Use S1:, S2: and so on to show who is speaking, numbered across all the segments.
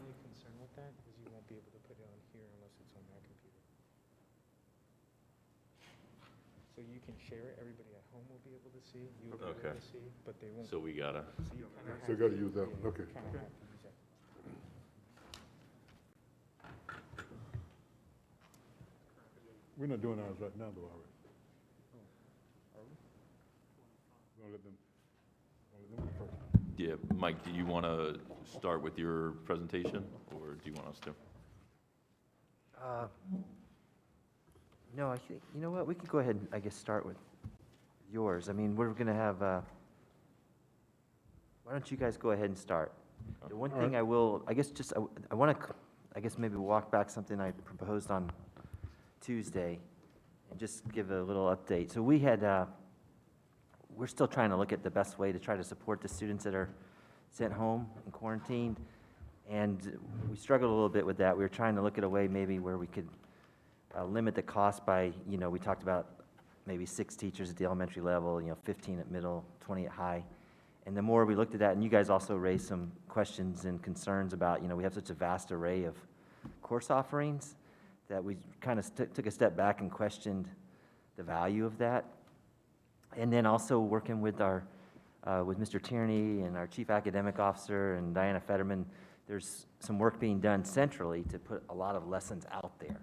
S1: only concern with that is you won't be able to put it on here unless it's on that computer. So you can share it, everybody at home will be able to see, you'll be able to see, but they won't.
S2: So we gotta,
S1: So you kind of
S3: So you gotta use that one, okay.
S1: Kind of have to use that.
S3: We're not doing ours right now, though, are we?
S1: Are we?
S3: We're gonna let them go first.
S2: yeah, Mike, do you want to start with your presentation, or do you want us to?
S4: No, I think, you know what, we could go ahead and, I guess, start with yours. I mean, we're going to have, why don't you guys go ahead and start? The one thing I will, I guess, just, I want to, I guess, maybe walk back something I proposed on Tuesday and just give a little update. So we had, we're still trying to look at the best way to try to support the students that are sent home and quarantined. And we struggled a little bit with that. We were trying to look at a way maybe where we could limit the cost by, we talked about maybe 6 teachers at the elementary level, 15 at middle, 20 at high. And the more we looked at that, and you guys also raised some questions and concerns about, we have such a vast array of course offerings that we kind of took a step back and questioned the value of that. And then also working with our, with Mr. Tierney and our Chief Academic Officer and Diana Fetterman, there's some work being done centrally to put a lot of lessons out there.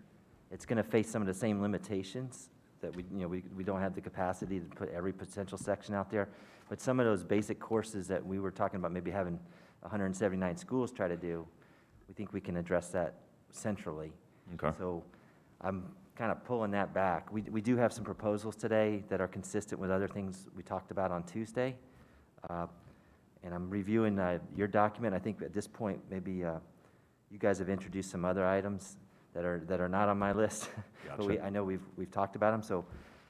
S4: It's going to face some of the same limitations that we don't have the capacity to put every potential section out there. But some of those basic courses that we were talking about maybe having 179 schools try to do, we think we can address that centrally.
S2: Okay.
S4: So I'm kind of pulling that back. We do have some proposals today that are consistent with other things we talked about on Tuesday. And I'm reviewing your document. I think at this point, maybe you guys have introduced some other items that are not on my list.
S2: Gotcha.
S4: But I know we've talked about them, so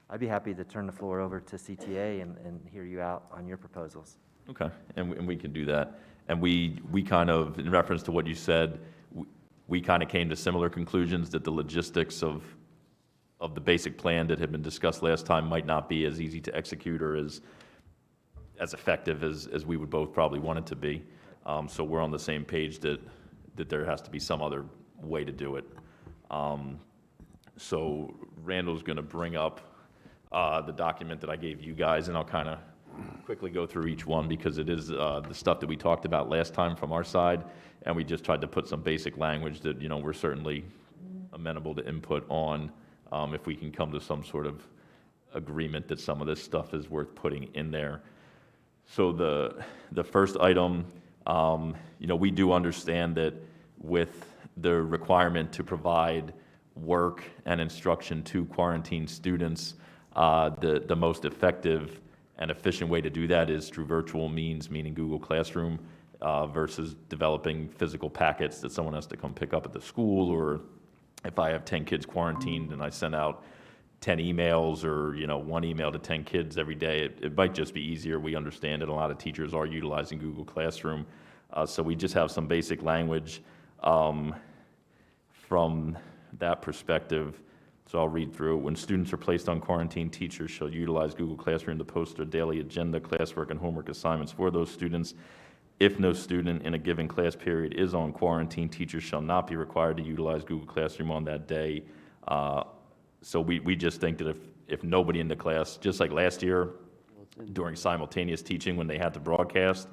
S4: I'd be happy to turn the floor over to CTA and hear you out on your proposals.
S2: Okay, and we can do that. And we kind of, in reference to what you said, we kind of came to similar conclusions that the logistics of the basic plan that had been discussed last time might not be as easy to execute or as effective as we would both probably want it to be. So we're on the same page that there has to be some other way to do it. So Randall's going to bring up the document that I gave you guys, and I'll kind of quickly go through each one because it is the stuff that we talked about last time from our side, and we just tried to put some basic language that we're certainly amenable to input on if we can come to some sort of agreement that some of this stuff is worth putting in there. So the first item, we do understand that with the requirement to provide work and instruction to quarantine students, the most effective and efficient way to do that is through virtual means, meaning Google Classroom, versus developing physical packets that someone has to come pick up at the school, or if I have 10 kids quarantined and I send out 10 emails or 1 email to 10 kids every day, it might just be easier. We understand that a lot of teachers are utilizing Google Classroom, so we just have some basic language from that perspective. So I'll read through. When students are placed on quarantine, teachers shall utilize Google Classroom to post their daily agenda, classwork, and homework assignments for those students. If no student in a given class period is on quarantine, teachers shall not be required to utilize Google Classroom on that day. So we just think that if nobody in the class, just like last year during simultaneous teaching when they had to broadcast,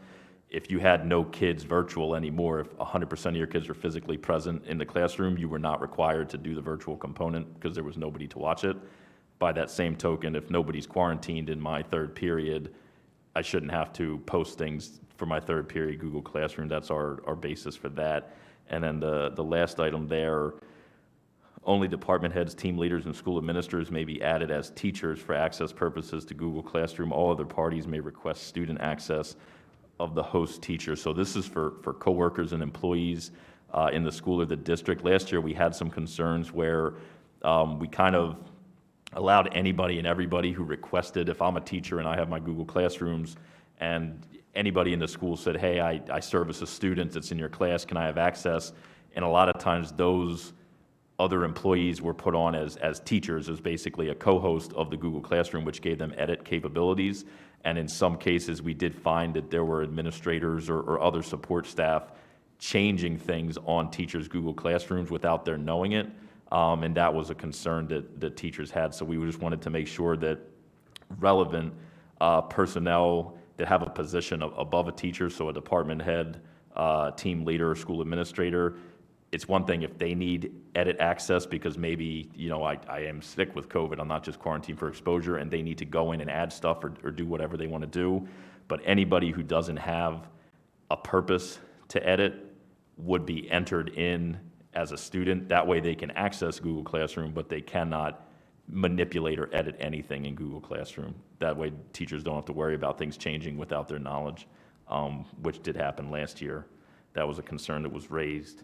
S2: if you had no kids virtual anymore, if 100% of your kids were physically present in the classroom, you were not required to do the virtual component because there was nobody to watch it. By that same token, if nobody's quarantined in my third period, I shouldn't have to post things for my third period Google Classroom. That's our basis for that. And then the last item there, only department heads, team leaders, and school administrators may be added as teachers for access purposes to Google Classroom. All other parties may request student access of the host teacher. So this is for coworkers and employees in the school or the district. Last year we had some concerns where we kind of allowed anybody and everybody who requested, if I'm a teacher and I have my Google Classrooms and anybody in the school said, hey, I service a student that's in your class, can I have access? And a lot of times those other employees were put on as teachers, as basically a co-host of the Google Classroom, which gave them edit capabilities. And in some cases, we did find that there were administrators or other support staff changing things on teachers' Google Classrooms without their knowing it. And that was a concern that teachers had. So we just wanted to make sure that relevant personnel that have a position above a teacher, so a department head, team leader, school administrator, it's one thing if they need edit access because maybe, I am sick with COVID, I'm not just quarantined for exposure, and they need to go in and add stuff or do whatever they want to do. But anybody who doesn't have a purpose to edit would be entered in as a student. That way they can access Google Classroom, but they cannot manipulate or edit anything in Google Classroom. That way teachers don't have to worry about things changing without their knowledge, which did happen last year. That was a concern that was raised.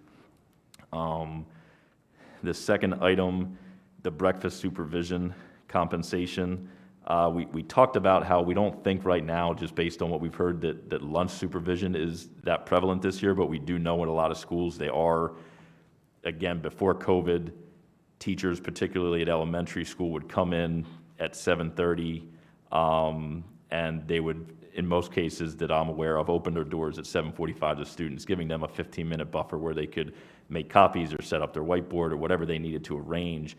S2: The second item, the breakfast supervision compensation. We talked about how we don't think right now, just based on what we've heard, that lunch supervision is that prevalent this year, but we do know in a lot of schools they are. Again, before COVID, teachers, particularly at elementary school, would come in at 7:30, and they would, in most cases that I'm aware of, open their doors at 7:45 to students, giving them a 15-minute buffer where they could make copies or set up their whiteboard or whatever they needed to arrange.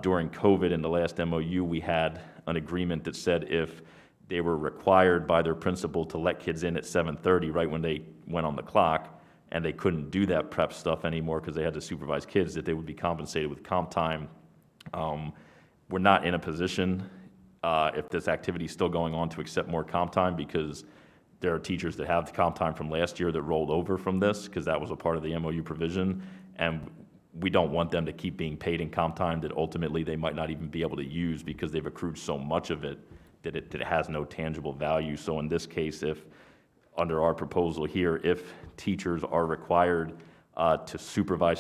S2: During COVID, in the last MOU, we had an agreement that said if they were required by their principal to let kids in at 7:30, right when they went on the clock, and they couldn't do that prep stuff anymore because they had to supervise kids, that they would be compensated with comp time. We're not in a position, if this activity is still going on, to accept more comp time, because there are teachers that have the comp time from last year that rolled over from this, because that was a part of the MOU provision, and we don't want them to keep being paid in comp time that ultimately they might not even be able to use because they've accrued so much of it that it has no tangible value. So in this case, if, under our proposal here, if teachers are required to supervise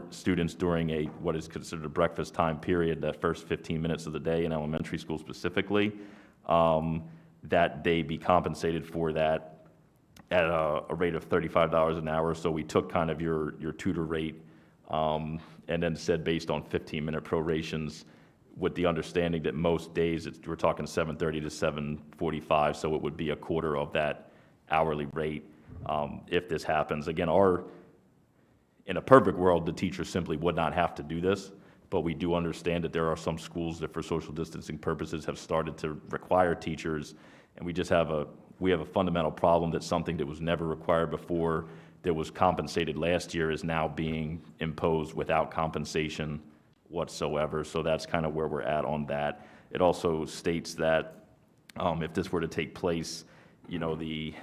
S2: students during what is considered a breakfast time period, that first 15 minutes of the day in elementary school specifically, that they be compensated for that at a rate of $35 an hour. So we took kind of your tutor rate and then said based on 15-minute prorations, with the understanding that most days we're talking 7:30 to 7:45, so it would be a quarter of that hourly rate if this happens. Again, in a perfect world, the teacher simply would not have to do this, but we do understand that there are some schools that for social distancing purposes have started to require teachers, and we have a fundamental problem that something that was never required before, that was compensated last year, is now being imposed without compensation whatsoever. So that's kind of where we're at on that. It also states that if this were to take place, the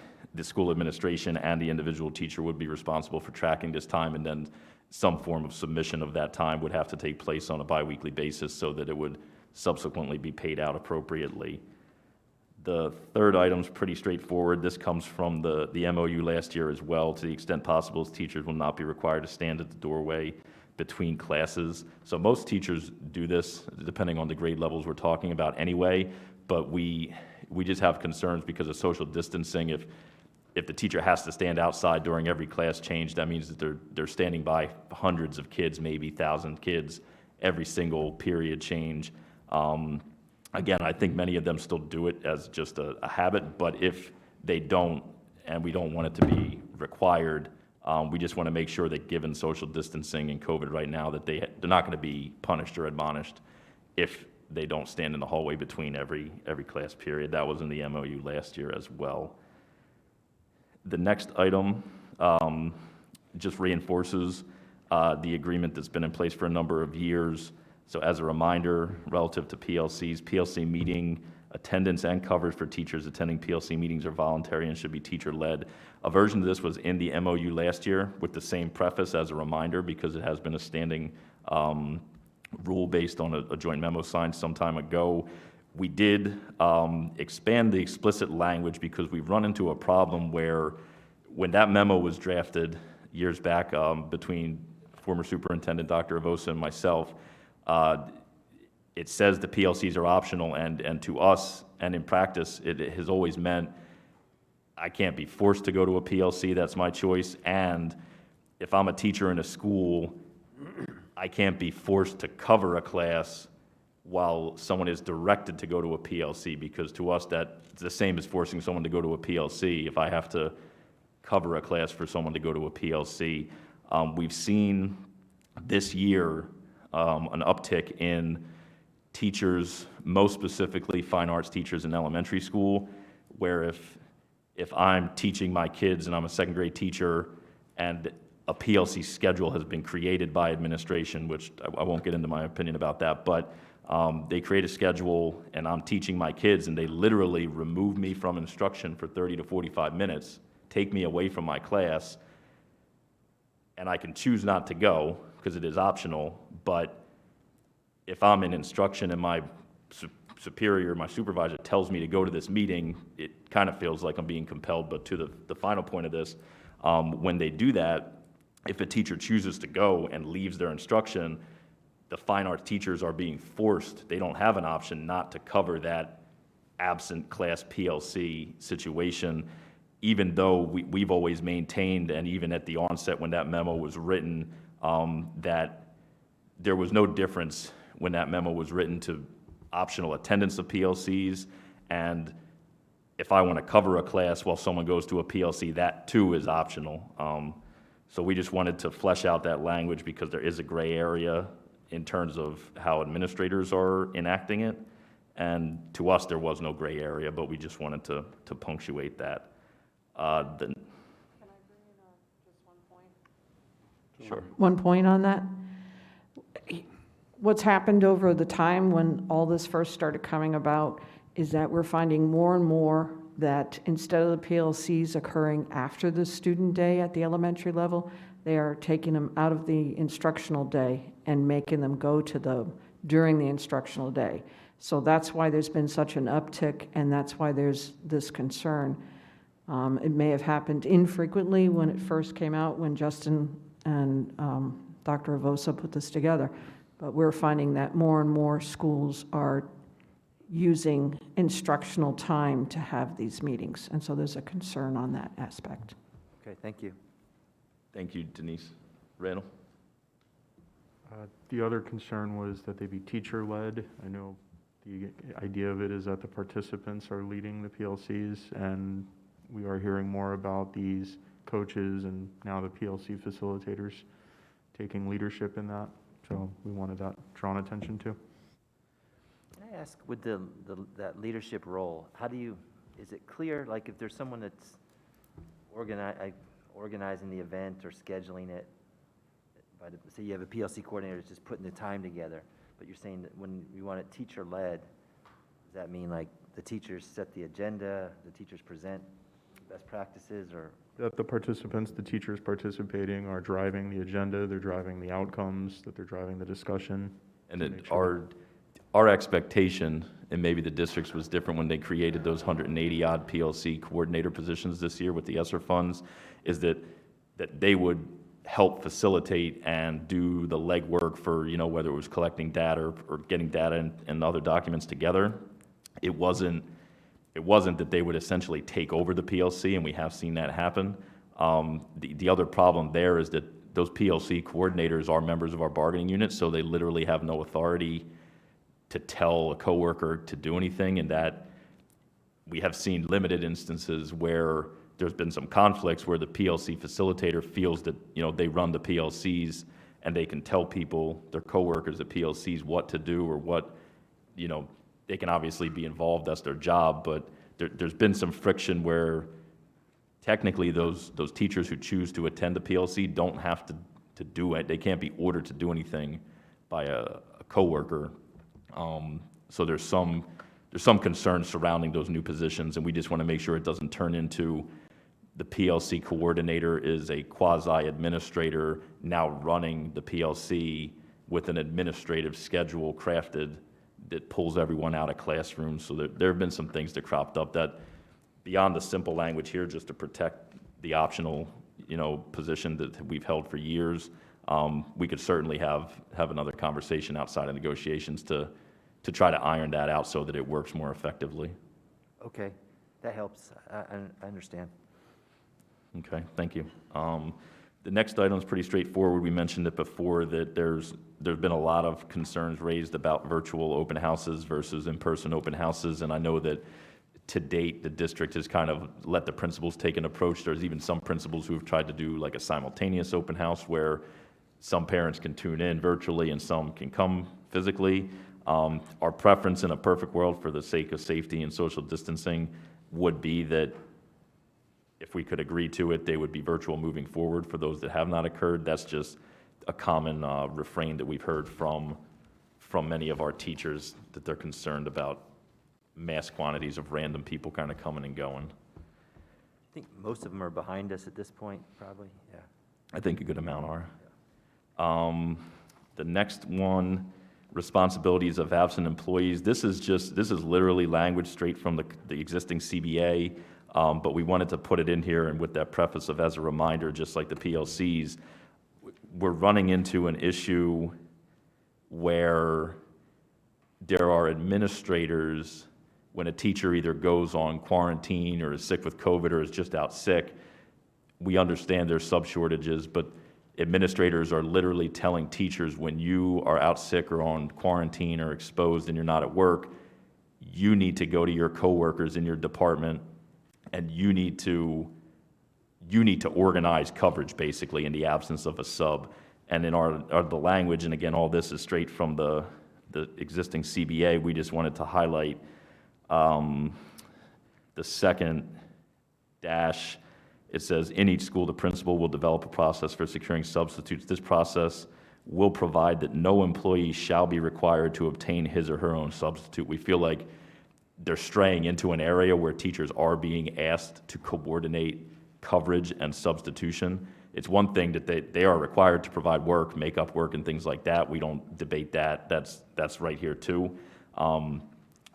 S2: school administration and the individual teacher would be responsible for tracking this time, and then some form of submission of that time would have to take place on a biweekly basis so that it would subsequently be paid out appropriately. The third item's pretty straightforward. This comes from the MOU last year as well. To the extent possible, teachers will not be required to stand at the doorway between classes. So most teachers do this, depending on the grade levels we're talking about anyway, but we just have concerns because of social distancing. If the teacher has to stand outside during every class change, that means that they're standing by hundreds of kids, maybe 1,000 kids, every single period change. Again, I think many of them still do it as just a habit, but if they don't, and we don't want it to be required, we just want to make sure that given social distancing and COVID right now, that they're not going to be punished or admonished if they don't stand in the hallway between every class period. That was in the MOU last year as well. The next item just reinforces the agreement that's been in place for a number of years. So as a reminder, relative to PLCs, PLC meeting attendance and coverage for teachers attending PLC meetings are voluntary and should be teacher-led. A version of this was in the MOU last year with the same preface as a reminder, because it has been a standing rule based on a joint memo signed some time ago. We did expand the explicit language because we've run into a problem where when that memo was drafted years back between former Superintendent Dr. Avosa and myself, it says the PLCs are optional, and to us, and in practice, it has always meant I can't be forced to go to a PLC, that's my choice, and if I'm a teacher in a school, I can't be forced to cover a class while someone is directed to go to a PLC, because to us, that's the same as forcing someone to go to a PLC. If I have to cover a class for someone to go to a PLC. We've seen this year an uptick in teachers, most specifically fine arts teachers in elementary school, where if I'm teaching my kids and I'm a second grade teacher and a PLC schedule has been created by administration, which I won't get into my opinion about that, but they create a schedule and I'm teaching my kids and they literally remove me from instruction for 30 to 45 minutes, take me away from my class, and I can choose not to go because it is optional, but if I'm in instruction and my superior, my supervisor tells me to go to this meeting, it kind of feels like I'm being compelled. But to the final point of this, when they do that, if a teacher chooses to go and leaves their instruction, the fine arts teachers are being forced, they don't have an option not to cover that absent class PLC situation, even though we've always maintained, and even at the onset when that memo was written, that there was no difference when that memo was written to optional attendance of PLCs, and if I want to cover a class while someone goes to a PLC, that too is optional. So we just wanted to flesh out that language because there is a gray area in terms of how administrators are enacting it, and to us there was no gray area, but we just wanted to punctuate that.
S5: Can I bring in just one point?
S2: Sure.
S5: One point on that. What's happened over the time when all this first started coming about is that we're finding more and more that instead of the PLCs occurring after the student day at the elementary level, they are taking them out of the instructional day and making them go to them during the instructional day. So that's why there's been such an uptick, and that's why there's this concern. It may have happened infrequently when it first came out, when Justin and Dr. Avosa put this together, but we're finding that more and more schools are using instructional time to have these meetings, and so there's a concern on that aspect.
S4: Okay, thank you.
S2: Thank you, Denise. Randall?
S3: The other concern was that they be teacher-led. I know the idea of it is that the participants are leading the PLCs, and we are hearing more about these coaches and now the PLC facilitators taking leadership in that. So we wanted that drawn attention to.
S4: Can I ask, with that leadership role, is it clear, like if there's someone that's organizing the event or scheduling it, say you have a PLC coordinator that's just putting the time together, but you're saying that when you want it teacher-led, does that mean like the teachers set the agenda, the teachers present best practices, or?
S3: That the participants, the teachers participating, are driving the agenda, they're driving the outcomes, that they're driving the discussion.
S2: And
S3: to
S2: it,
S3: make sure.
S2: our expectation, and maybe the districts was different when they created those 180-odd PLC coordinator positions this year with the ESSER funds, is that they would help facilitate and do the legwork for, whether it was collecting data or getting data and other documents together. It wasn't that they would essentially take over the PLC, and we have seen that happen. The other problem there is that those PLC coordinators are members of our bargaining unit, so they literally have no authority to tell a coworker to do anything, and that we have seen limited instances where there's been some conflicts where the PLC facilitator feels that, they run the PLCs and they can tell people, their coworkers at PLCs, what to do or what, they can obviously be involved, that's their job, but there's been some friction where technically those teachers who choose to attend the PLC don't have to do it. They can't be ordered to do anything by a coworker. So there's some concern surrounding those new positions, and we just want to make sure it doesn't turn into the PLC coordinator is a quasi-administrator now running the PLC with an administrative schedule crafted that pulls everyone out of classrooms. So there have been some things that cropped up that, beyond the simple language here, just to protect the optional, position that we've held for years, we could certainly have another conversation outside of negotiations to try to iron that out so that it works more effectively.
S4: Okay, that helps. I understand.
S2: Okay, thank you. The next item is pretty straightforward. We mentioned it before that there's been a lot of concerns raised about virtual open houses versus in-person open houses, and I know that to date, the district has kind of let the principals take an approach. There's even some principals who have tried to do like a simultaneous open house where some parents can tune in virtually and some can come physically. Our preference in a perfect world, for the sake of safety and social distancing, would be that if we could agree to it, they would be virtual moving forward. For those that have not occurred, that's just a common refrain that we've heard from many of our teachers, that they're concerned about mass quantities of random people kind of coming and going.
S4: I think most of them are behind us at this point, probably, yeah.
S2: I think a good amount are. The next one, responsibilities of absent employees. This is literally language straight from the existing CBA, but we wanted to put it in here, and with that preface of, as a reminder, just like the PLCs, we're running into an issue where there are administrators, when a teacher either goes on quarantine or is sick with COVID or is just out sick, we understand there's sub shortages, but administrators are literally telling teachers, when you are out sick or on quarantine or exposed and you're not at work, you need to go to your coworkers in your department and you need to organize coverage, basically, in the absence of a sub. And in the language, and again, all this is straight from the existing CBA, we just wanted to highlight the second dash. It says, in each school, the principal will develop a process for securing substitutes. This process will provide that no employee shall be required to obtain his or her own substitute. We feel like they're straying into an area where teachers are being asked to coordinate coverage and substitution. It's one thing that they are required to provide work, make up work, and things like that. We don't debate that. That's right here too.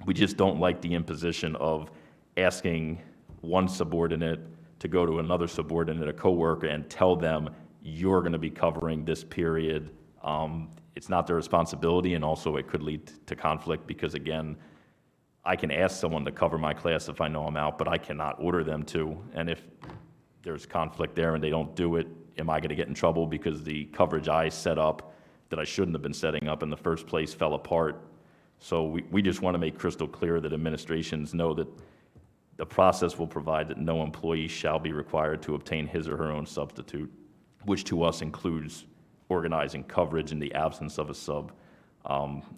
S2: We just don't like the imposition of asking one subordinate to go to another subordinate, a coworker, and tell them, you're going to be covering this period. It's not their responsibility, and also it could lead to conflict because, again, I can ask someone to cover my class if I know I'm out, but I cannot order them to. And if there's conflict there and they don't do it, am I going to get in trouble because the coverage I set up that I shouldn't have been setting up in the first place fell apart? So we just want to make crystal clear that administrations know that the process will provide that no employee shall be required to obtain his or her own substitute, which to us includes organizing coverage in the absence of a sub.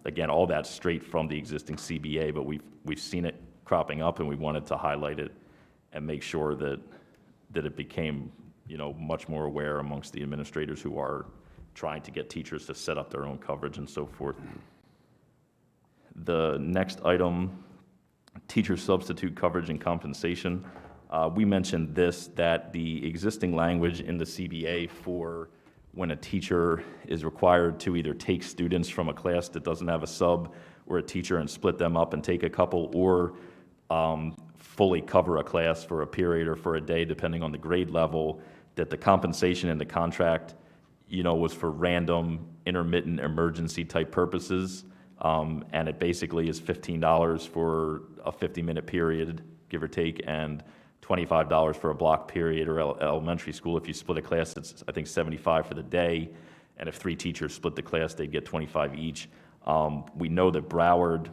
S2: Again, all that's straight from the existing CBA, but we've seen it cropping up, and we wanted to highlight it and make sure that it became, much more aware amongst the administrators who are trying to get teachers to set up their own coverage and so forth. The next item, teacher substitute coverage and compensation. We mentioned this, that the existing language in the CBA for when a teacher is required to either take students from a class that doesn't have a sub or a teacher and split them up and take a couple, or fully cover a class for a period or for a day, depending on the grade level, that the compensation in the contract, was for random, intermittent, emergency type purposes. And it basically is $15 for a 50-minute period, give or take, and $25 for a block period, or elementary school. If you split a class, it's, I think, $75 for the day. And if 3 teachers split the class, they'd get $25 each. We know that Broward,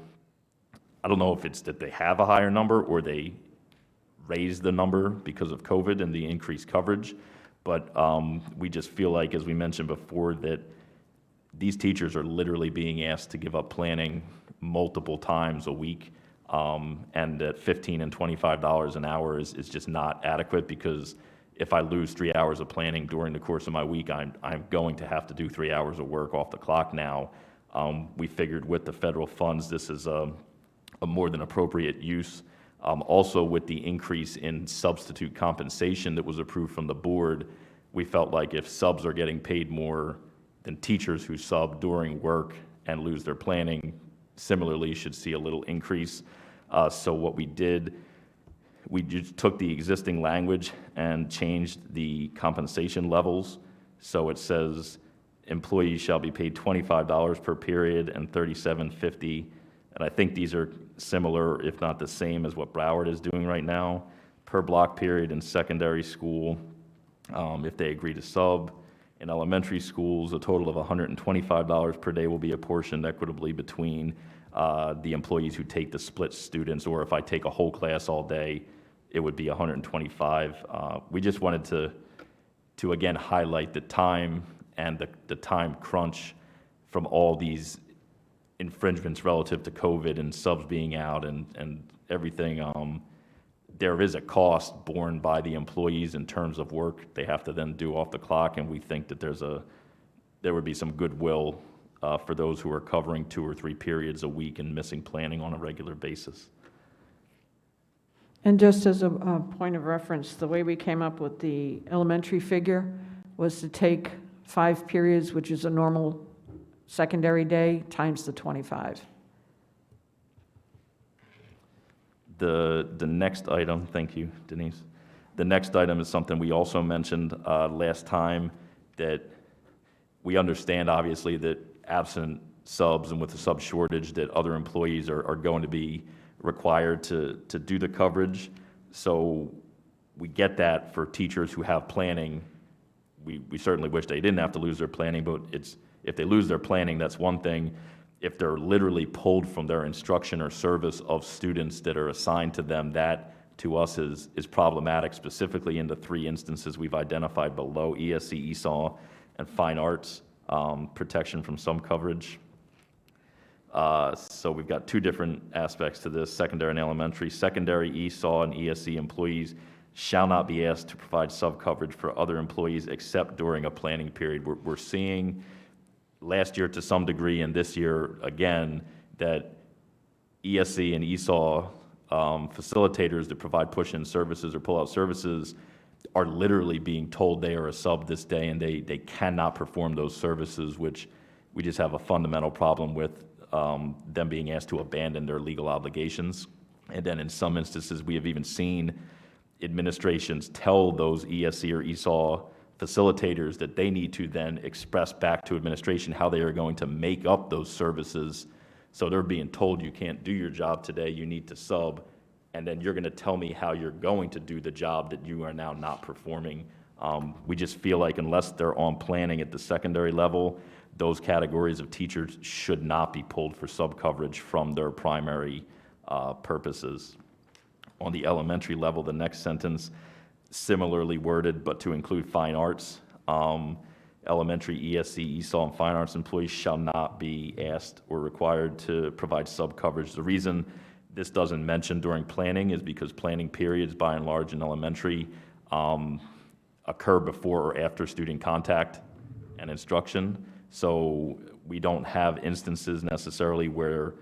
S2: I don't know if it's that they have a higher number or they raised the number because of COVID and the increased coverage. But we just feel like, as we mentioned before, that these teachers are literally being asked to give up planning multiple times a week, and that $15 and $25 an hour is just not adequate, because if I lose 3 hours of planning during the course of my week, I'm going to have to do 3 hours of work off the clock now. We figured with the federal funds, this is a more than appropriate use. Also, with the increase in substitute compensation that was approved from the board, we felt like if subs are getting paid more than teachers who sub during work and lose their planning, similarly should see a little increase. So what we did, we just took the existing language and changed the compensation levels. So it says employees shall be paid $25 per period and $37.50. And I think these are similar, if not the same, as what Broward is doing right now, per block period in secondary school. If they agree to sub, in elementary schools, a total of $125 per day will be apportioned equitably between the employees who take the split students, or if I take a whole class all day, it would be 125. We just wanted to again highlight the time and the time crunch from all these infringements relative to COVID and subs being out and everything. There is a cost borne by the employees in terms of work they have to then do off the clock, and we think that there would be some goodwill for those who are covering 2 or 3 periods a week and missing planning on a regular basis.
S5: And just as a point of reference, the way we came up with the elementary figure was to take 5 periods, which is a normal secondary day, times the 25.
S2: The next item, thank you, Denise. The next item is something we also mentioned last time, that we understand, obviously, that absent subs and with the sub shortage, that other employees are going to be required to do the coverage. So we get that for teachers who have planning. We certainly wish they didn't have to lose their planning, but if they lose their planning, that's one thing. If they're literally pulled from their instruction or service of students that are assigned to them, that to us is problematic, specifically in the 3 instances we've identified below: ESC, ESOL, and fine arts, protection from some coverage. So we've got 2 different aspects to this: secondary and elementary. Secondary ESOL and ESC employees shall not be asked to provide sub-coverage for other employees except during a planning period. We're seeing last year to some degree, and this year again, that ESC and ESOL facilitators that provide push-in services or pull-out services are literally being told they are a sub this day, and they cannot perform those services, which we just have a fundamental problem with them being asked to abandon their legal obligations. And then in some instances, we have even seen administrations tell those ESC or ESOL facilitators that they need to then express back to administration how they are going to make up those services. So they're being told, you can't do your job today, you need to sub, and then you're going to tell me how you're going to do the job that you are now not performing. We just feel like unless they're on planning at the secondary level, those categories of teachers should not be pulled for sub-coverage from their primary purposes. On the elementary level, the next sentence, similarly worded, but to include fine arts. Elementary ESC, ESOL, and fine arts employees shall not be asked or required to provide sub-coverage. The reason this doesn't mention during planning is because planning periods, by and large, in elementary occur before or after student contact and instruction. So we don't have instances necessarily where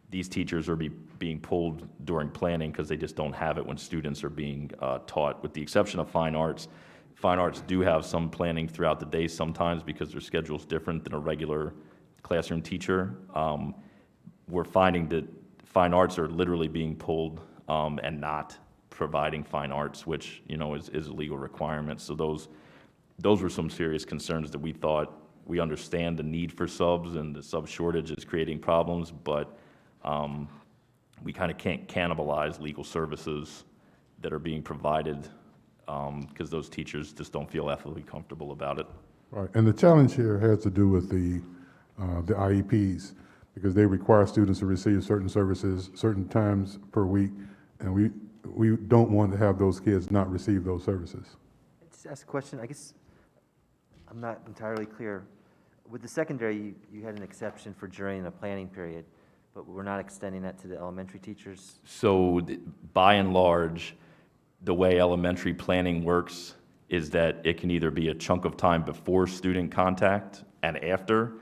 S2: these teachers are being pulled during planning because they just don't have it when students are being taught, with the exception of fine arts. Fine arts do have some planning throughout the day sometimes because their schedule's different than a regular classroom teacher. We're finding that fine arts are literally being pulled and not providing fine arts, which is a legal requirement. So those were some serious concerns that we thought. We understand the need for subs and the sub shortage is creating problems, but we kind of can't cannibalize legal services that are being provided because those teachers just don't feel ethically comfortable about it.
S6: Right, and the challenge here has to do with the IEPs, because they require students to receive certain services certain times per week, and we don't want to have those kids not receive those services.
S4: Just ask a question, I guess I'm not entirely clear. With the secondary, you had an exception for during a planning period, but we're not extending that to the elementary teachers?
S2: So by and large, the way elementary planning works is that it can either be a chunk of time before student contact and after,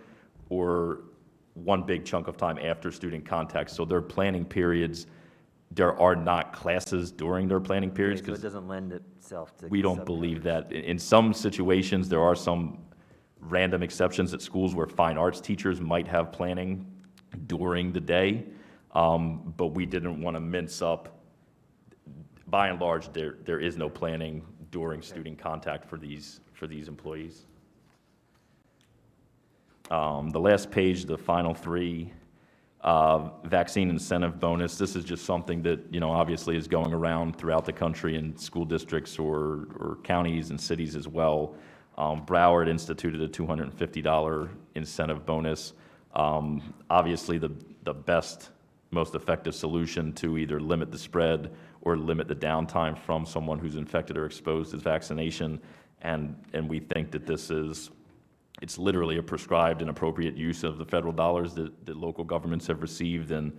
S2: or one big chunk of time after student contact. So their planning periods, there are not classes during their planning periods.
S4: Okay, so it doesn't lend itself to.
S2: We don't believe that. In some situations, there are some random exceptions at schools where fine arts teachers might have planning during the day, but we didn't want to mince up. By and large, there is no planning during student contact for these employees. The last page, the final 3, vaccine incentive bonus. This is just something that obviously is going around throughout the country in school districts or counties and cities as well. Broward instituted a $250 incentive bonus Obviously, the best, most effective solution to either limit the spread or limit the downtime from someone who's infected or exposed is vaccination. And we think that it's literally a prescribed and appropriate use of the federal dollars that local governments have received. And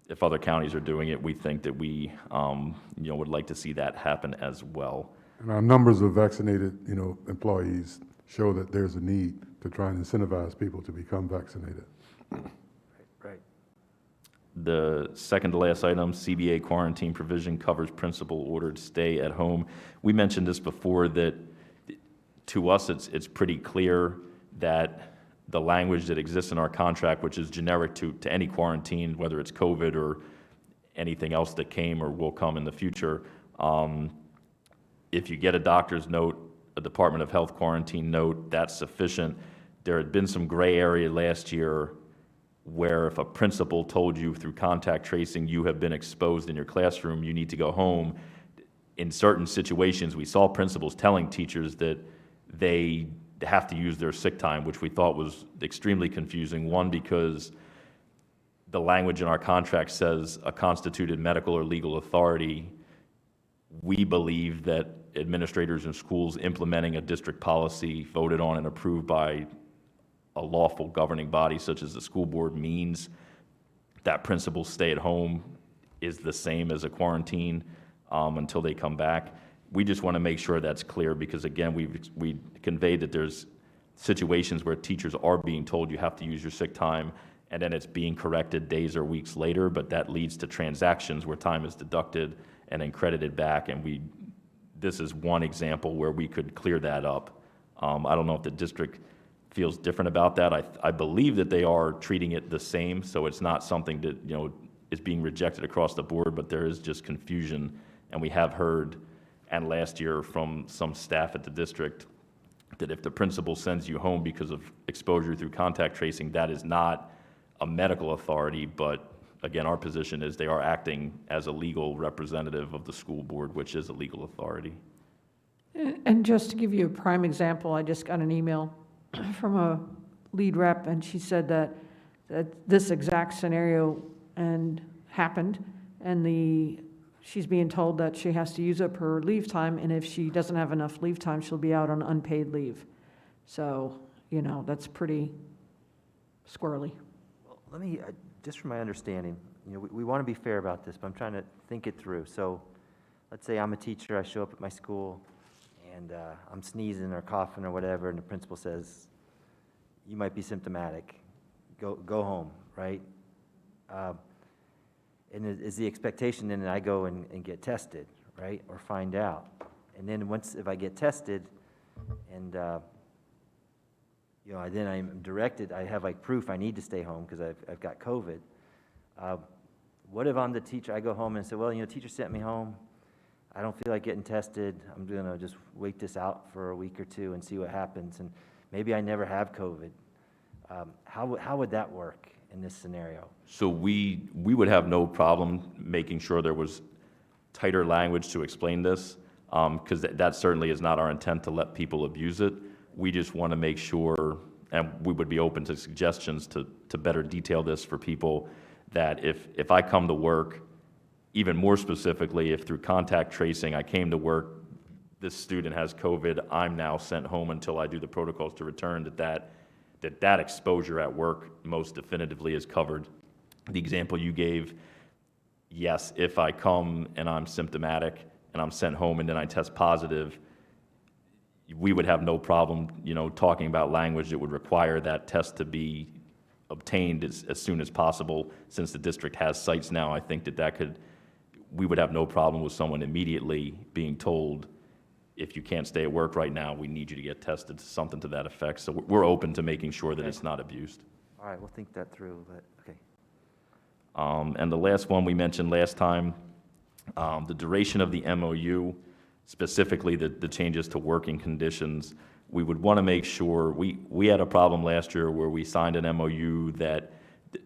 S2: if other counties are doing it, we think that we, would like to see that happen as well.
S6: And our numbers of vaccinated, employees show that there's a need to try and incentivize people to become vaccinated.
S4: Right.
S2: The second to last item, Cba Quarantine Provision covers principal-ordered stay at home. We mentioned this before, that to us, it's pretty clear that the language that exists in our contract, which is generic to any quarantine, whether it's COVID or anything else that came or will come in the future, if you get a doctor's note, a Department of Health quarantine note, that's sufficient. There had been some gray area last year where if a principal told you through contact tracing you have been exposed in your classroom, you need to go home. In certain situations, we saw principals telling teachers that they have to use their sick time, which we thought was extremely confusing. One, because the language in our contract says a constituted medical or legal authority. We believe that administrators in schools implementing a district policy voted on and approved by a lawful governing body such as the school board means that principals stay at home is the same as a quarantine until they come back. We just want to make sure that's clear because, again, we conveyed that there's situations where teachers are being told you have to use your sick time, and then it's being corrected days or weeks later, but that leads to transactions where time is deducted and then credited back, and this is one example where we could clear that up. I don't know if the district feels different about that. I believe that they are treating it the same, so it's not something that is being rejected across the board, but there is just confusion, and we have heard, and last year from some staff at the district, that if the principal sends you home because of exposure through contact tracing, that is not a medical authority, but again, our position is they are acting as a legal representative of the school board, which is a legal authority.
S5: And just to give you a prime example, I just got an email from a lead rep, and she said that this exact scenario happened, and she's being told that she has to use up her leave time, and if she doesn't have enough leave time, she'll be out on unpaid leave. So, that's pretty squirrely.
S4: Well, let me, just from my understanding, we want to be fair about this, but I'm trying to think it through. So let's say I'm a teacher, I show up at my school, and I'm sneezing or coughing or whatever, and the principal says, you might be symptomatic, go home, right? And is the expectation then that I go and get tested, right, or find out? And then if I get tested and, then I'm directed, I have like proof I need to stay home because I've got COVID. What if I'm the teacher, I go home and say, well, teacher sent me home. I don't feel like getting tested. I'm going to just wait this out for a week or two and see what happens. And maybe I never have COVID. How would that work in this scenario?
S2: So we would have no problem making sure there was tighter language to explain this, because that certainly is not our intent to let people abuse it. We just want to make sure, and we would be open to suggestions to better detail this for people, that if I come to work, even more specifically, if through contact tracing I came to work, this student has COVID, I'm now sent home until I do the protocols to return, that exposure at work most definitively is covered. The example you gave, yes, if I come and I'm symptomatic and I'm sent home and then I test positive, we would have no problem, talking about language that would require that test to be obtained as soon as possible. Since the district has sites now, I think we would have no problem with someone immediately being told, if you can't stay at work right now, we need you to get tested, something to that effect. So we're open to making sure that it's not abused.
S4: All right, we'll think that through, but okay.
S2: And the last one we mentioned last time, the duration of the MOU, specifically the changes to working conditions, we would want to make sure, we had a problem last year where we signed an MOU that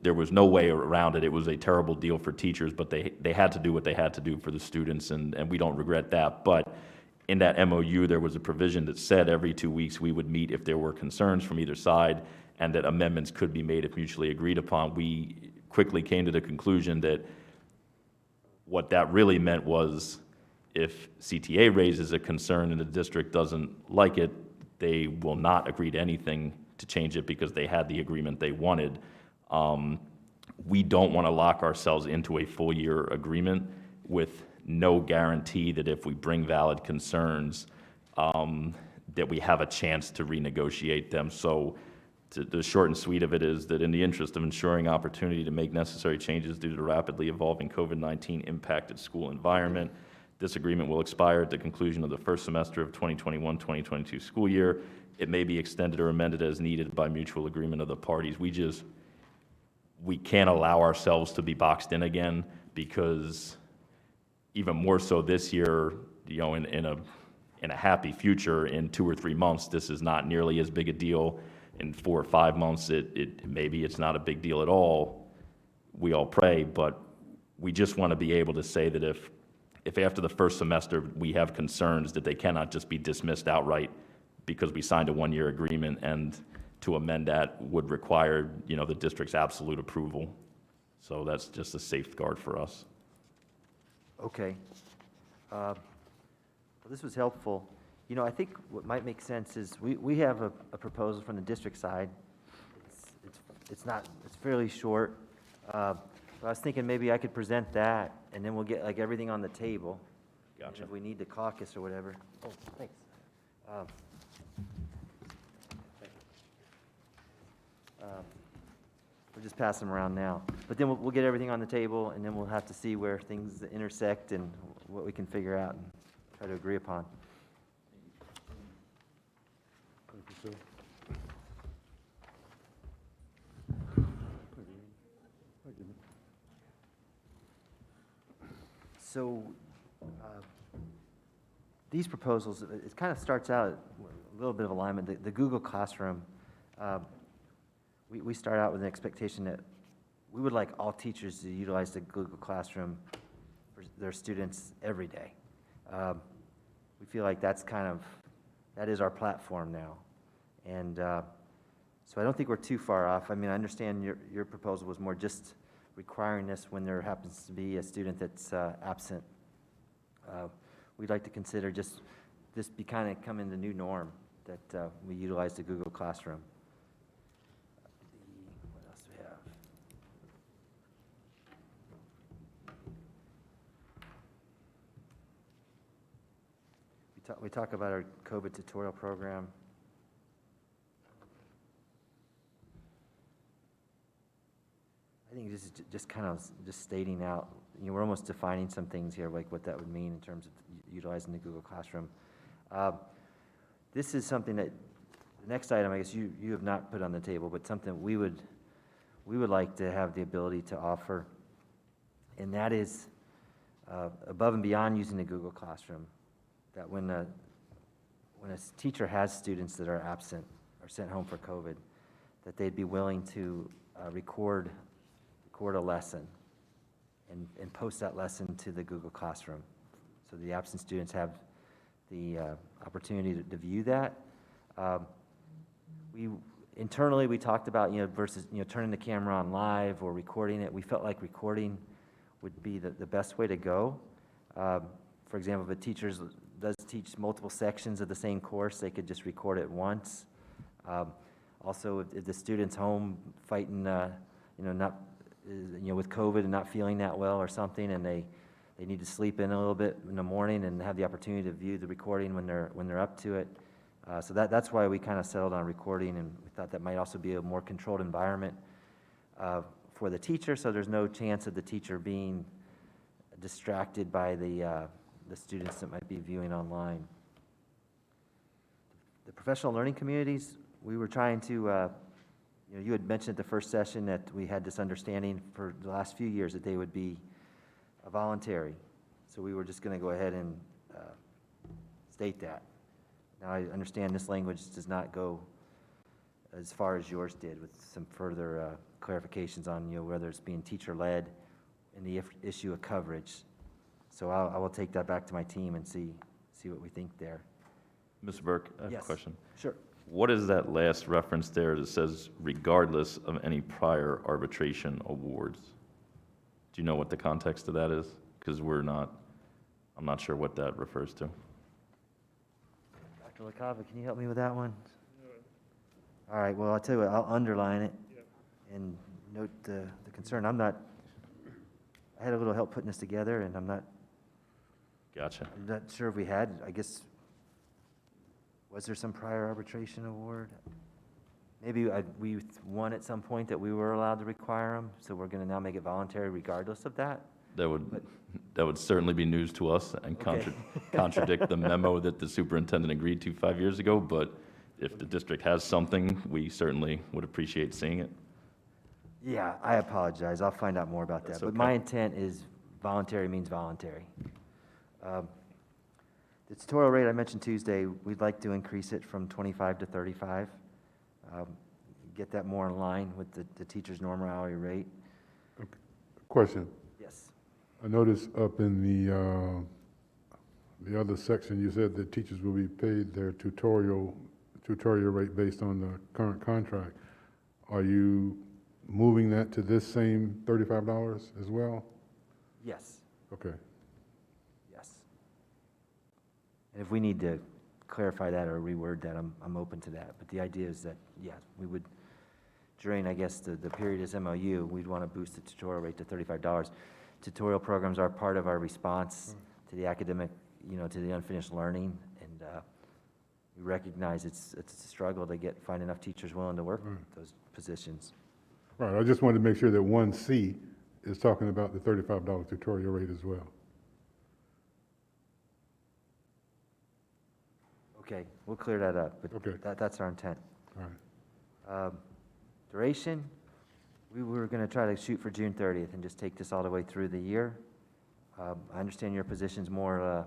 S2: there was no way around it. It was a terrible deal for teachers, but they had to do what they had to do for the students, and we don't regret that. But in that MOU, there was a provision that said every 2 weeks we would meet if there were concerns from either side, and that amendments could be made if mutually agreed upon. We quickly came to the conclusion that what that really meant was if CTA raises a concern and the district doesn't like it, they will not agree to anything to change it because they had the agreement they wanted. We don't want to lock ourselves into a full-year agreement with no guarantee that if we bring valid concerns, that we have a chance to renegotiate them. So the short and sweet of it is that in the interest of ensuring opportunity to make necessary changes due to the rapidly evolving COVID-19 impacted school environment, this agreement will expire at the conclusion of the first semester of 2021-2022 school year. It may be extended or amended as needed by mutual agreement of the parties. We can't allow ourselves to be boxed in again, because even more so this year, in a happy future, in 2 or 3 months, this is not nearly as big a deal. In 4 or 5 months, maybe it's not a big deal at all. We all pray, but we just want to be able to say that if after the first semester we have concerns, that they cannot just be dismissed outright because we signed a 1-year agreement, and to amend that would require, the district's absolute approval. So that's just a safeguard for us.
S4: Okay. Well, this was helpful. I think what might make sense is we have a proposal from the district side. It's fairly short. But I was thinking maybe I could present that, and then we'll get everything on the table.
S2: Gotcha.
S4: If we need to caucus or whatever. Oh, thanks. We'll just pass them around now. But then we'll get everything on the table, and then we'll have to see where things intersect and what we can figure out and try to agree upon. So these proposals, it kind of starts out with a little bit of alignment. The Google Classroom, we start out with an expectation that we would like all teachers to utilize the Google Classroom for their students every day. We feel like that is our platform now. And so I don't think we're too far off. I understand your proposal was more just requiring this when there happens to be a student that's absent. We'd like to consider just this becoming the new norm, that we utilize the Google Classroom. What else do we have? We talk about our COVID tutorial program. I think this is just just stating out, we're almost defining some things here, like what that would mean in terms of utilizing the Google Classroom. This is something that, the next item, I guess you have not put on the table, but something we would like to have the ability to offer, and that is above and beyond using the Google Classroom, that when a teacher has students that are absent or sent home for COVID, that they'd be willing to record a lesson and post that lesson to the Google Classroom, so the absent students have the opportunity to view that. Internally we talked about versus turning the camera on live or recording it. We felt like recording would be the best way to go. For example, if a teacher does teach multiple sections of the same course, they could just record it once. Also, if the student's home fighting, with COVID and not feeling that well or something, and they need to sleep in a little bit in the morning and have the opportunity to view the recording when they're up to it. So that's why we kind of settled on recording, and we thought that might also be a more controlled environment for the teacher, so there's no chance of the teacher being distracted by the students that might be viewing online. The professional learning communities, we were trying to, you had mentioned at the first session that we had this understanding for the last few years that they would be voluntary. So we were just going to go ahead and state that. Now I understand this language does not go as far as yours did, with some further clarifications on whether it's being teacher-led and the issue of coverage. So I will take that back to my team and see what we think there.
S2: Mr. Burke, I have
S4: Yes.
S2: a question.
S4: Sure.
S2: What is that last reference there that says regardless of any prior arbitration awards? Do you know what the context of that is? Because I'm not sure what that refers to.
S4: Dr. LaCava, can you help me with that one? All right, well, I'll tell you what, I'll underline it and note the concern. I had a little help putting this together, and I'm not sure if we had, I guess, was there some prior arbitration award? Maybe we won at some point that we were allowed to require them, so we're going to now make it voluntary regardless of that?
S2: That would certainly be news to us and
S4: Okay.
S2: contradict the memo that the superintendent agreed to 5 years ago, but if the district has something, we certainly would appreciate seeing it.
S4: Yeah, I apologize. I'll find out more about that.
S2: That's
S4: But
S2: okay.
S4: my intent is voluntary means voluntary. The tutorial rate I mentioned Tuesday, we'd like to increase it from 25 to 35. Get that more in line with the teacher's normal hourly rate.
S6: Question.
S4: Yes.
S6: I noticed up in the other section, you said that teachers will be paid their tutorial rate based on the current contract. Are you moving that to this same $35 as well?
S4: Yes.
S6: Okay.
S4: Yes. And if we need to clarify that or reword that, I'm open to that. But the idea is that, yes, we would, during, I guess, the period as MOU, we'd want to boost the tutorial rate to $35. Tutorial programs are part of our response to the academic, to the unfinished learning. And we recognize it's a struggle to find enough teachers willing to work those positions.
S6: Right, I just wanted to make sure that 1C is talking about the $35 tutorial rate as well.
S4: Okay, we'll clear that up, but
S6: Okay.
S4: that's our intent.
S6: All right.
S4: Duration, we were going to try to shoot for June 30th and just take this all the way through the year. I understand your position's more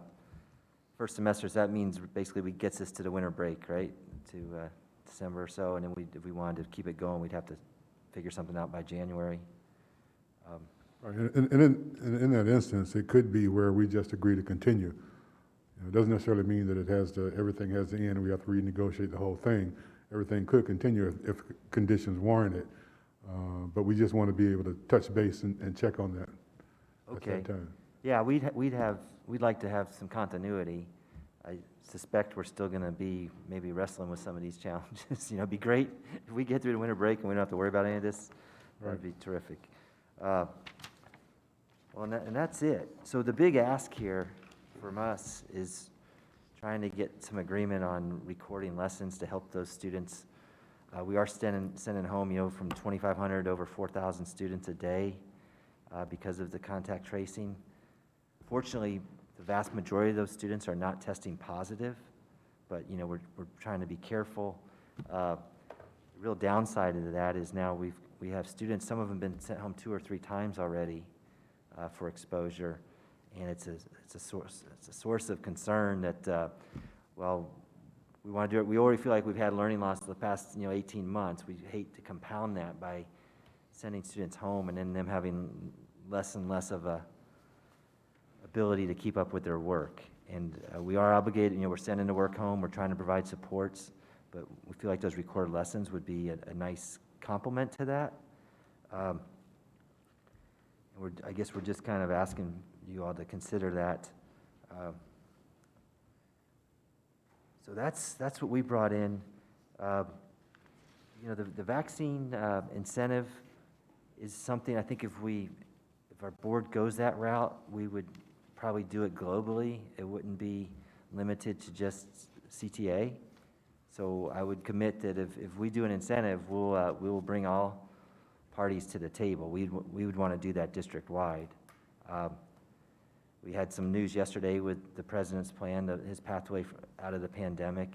S4: first semester, so that means basically we gets us to the winter break, right? To December or so, and then if we wanted to keep it going, we'd have to figure something out by January.
S6: Right, and in that instance, it could be where we just agree to continue. It doesn't necessarily mean that everything has to end and we have to renegotiate the whole thing. Everything could continue if conditions warrant it. But we just want to be able to touch base and check on that
S4: Okay.
S6: at that time.
S4: Yeah, we'd like to have some continuity. I suspect we're still going to be maybe wrestling with some of these challenges. It'd be great if we get through the winter break and we don't have to worry about any of this. That'd be terrific. Well, and that's it. So the big ask here from us is trying to get some agreement on recording lessons to help those students. We are sending home, from 2,500 to over 4,000 students a day because of the contact tracing. Fortunately, the vast majority of those students are not testing positive, but we're trying to be careful. The real downside of that is now we have students, some of them have been sent home 2 or 3 times already for exposure, and it's a source of concern that we want to do it. We already feel like we've had learning loss the past 18 months. We hate to compound that by sending students home and then them having less and less of a ability to keep up with their work. And we are obligated, we're sending the work home, we're trying to provide supports, but we feel like those recorded lessons would be a nice complement to that. I guess we're just kind of asking you all to consider that. So that's what we brought in. The vaccine incentive is something I think if our board goes that route, we would probably do it globally. It wouldn't be limited to just CTA. So I would commit that if we do an incentive, we will bring all parties to the table. We would want to do that district-wide. We had some news yesterday with the president's plan, his pathway out of the pandemic.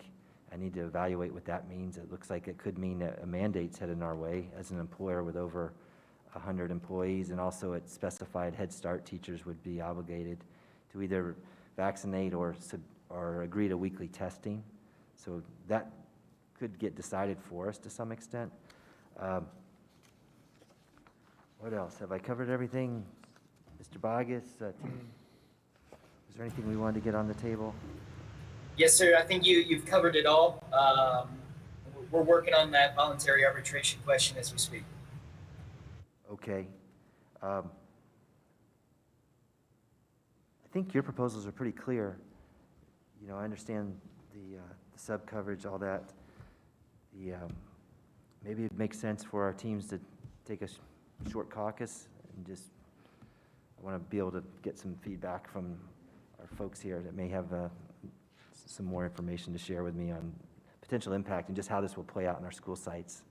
S4: I need to evaluate what that means. It looks like it could mean that a mandate's headed our way as an employer with over 100 employees, and also at specified Head Start teachers would be obligated to either vaccinate or agree to weekly testing. So that could get decided for us to some extent. What else? Have I covered everything? Mr. Bogus, team? Is there anything we wanted to get on the table?
S7: Yes, sir. I think you've covered it all. we're working on that voluntary arbitration question as we speak.
S4: Okay. I think your proposals are pretty clear. You know, I understand the sub-coverage, all that. Maybe it makes sense for our teams to take a short caucus and just, I want to be able to get some feedback from our folks here that may have some more information to share with me on potential impact and just how this will play out in our school sites.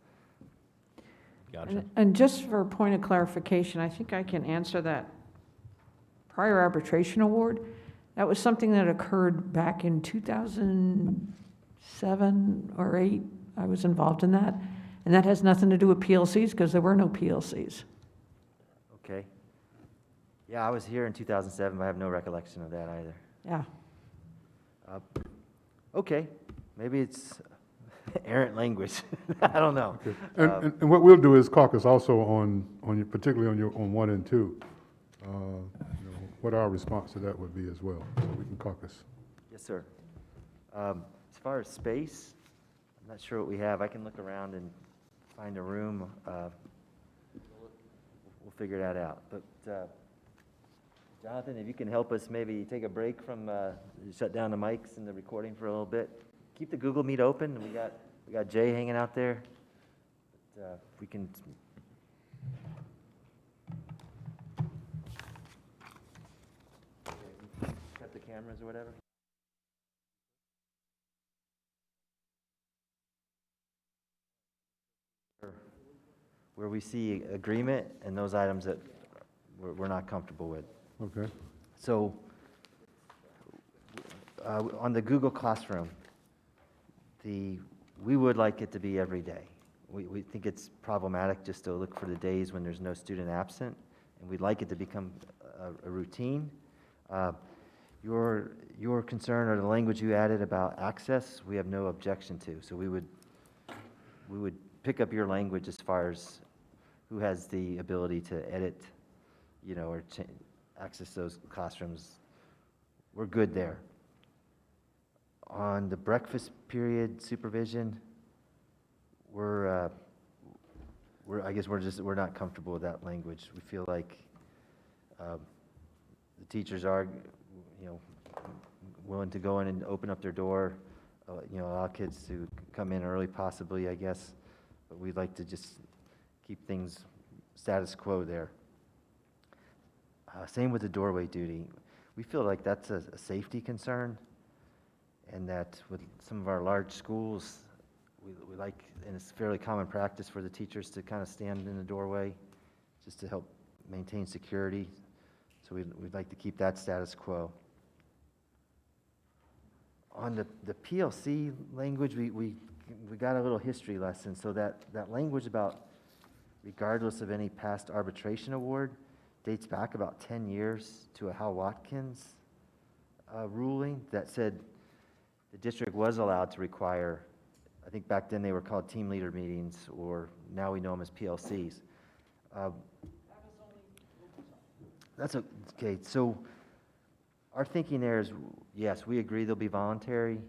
S2: Gotcha.
S5: And just for a point of clarification, I think I can answer that prior arbitration award. That was something that occurred back in 2007 or 8. I was involved in that. And that has nothing to do with PLCs because there were no PLCs.
S4: Okay. Yeah, I was here in 2007, but I have no recollection of that either.
S5: Yeah.
S4: Okay, maybe it's errant language. I don't know.
S6: Okay. And what we'll do is caucus also on your, particularly on 1 and 2. You know, what our response to that would be as well, so we can caucus.
S4: Yes, sir. As far as space, I'm not sure what we have. I can look around and find a room. We'll figure that out. But Jonathan, if you can help us maybe take a break from, shut down the mics and the recording for a little bit. Keep the Google Meet open. We got Jay hanging out there. But, if we can. Cut the cameras or whatever. Where we see agreement and those items that we're not comfortable with.
S6: Okay.
S4: So, on the Google Classroom, we would like it to be every day. We think it's problematic just to look for the days when there's no student absent, and we'd like it to become a routine. Your concern or the language you added about access, we have no objection to. So we would pick up your language as far as who has the ability to edit, you know, or access those classrooms. We're good there. On the breakfast period supervision, we're not comfortable with that language. We feel like the teachers are, you know, willing to go in and open up their door, you know, allow kids to come in early possibly, I guess, but we'd like to just keep things status quo there. Same with the doorway duty. We feel like that's a safety concern, and that with some of our large schools, we like, and it's fairly common practice for the teachers to kind of stand in the doorway just to help maintain security. So we'd like to keep that status quo. On the PLC language, we got a little history lesson. So that language about regardless of any past arbitration award dates back about 10 years to a Hal Watkins ruling that said the district was allowed to require, I think back then they were called team leader meetings, or now we know them as PLCs. That's okay. So our thinking there is, yes, we agree they'll be voluntary.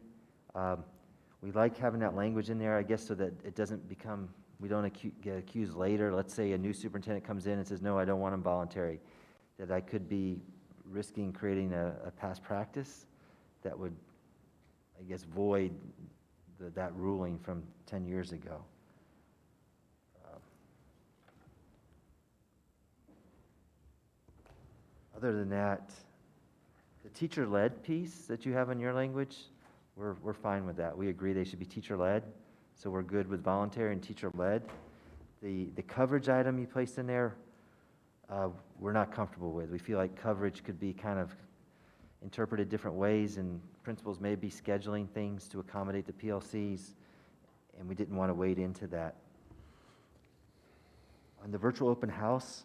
S4: We like having that language in there, I guess, so that it doesn't become, we don't get accused later. Let's say a new superintendent comes in and says, no, I don't want them voluntary. That I could be risking creating a past practice that would, I guess, void that ruling from 10 years ago. Other than that, the teacher-led piece that you have in your language, we're fine with that. We agree they should be teacher-led, so we're good with voluntary and teacher-led. The coverage item you placed in there, we're not comfortable with. We feel like coverage could be kind of interpreted different ways, and principals may be scheduling things to accommodate the PLCs, and we didn't want to wade into that. On the virtual open house,